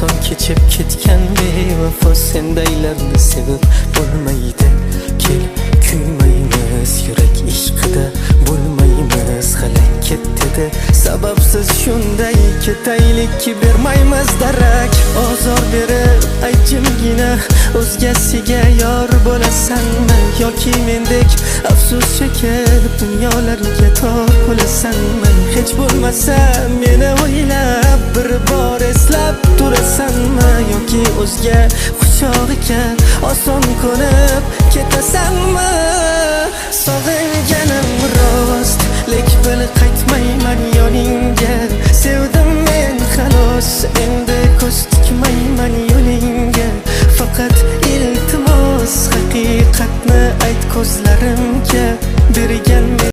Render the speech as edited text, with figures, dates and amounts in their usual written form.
oson kechib ketgan bevafo sendaylarni sevib bo'lmaydi. Kel kuymaymiz, yurak ishqida bo'lmaymiz halak ketdi. Sababsiz shunday ketaylik ki bermaymiz darak. Ozor berib aytjimgina o'zgasiga yor bo'lasanmi yoki mendek afsus chekib dunyolarga tor bo'lasanmi? Hech bo'lmasa meni o'ylab bir bor eslab turasanmi yoki o'zga quchog'iga oson ko'nib ketasanmi? Sog'inganim rost, lek bil qaytmayman yoningga. Sevdim men xolos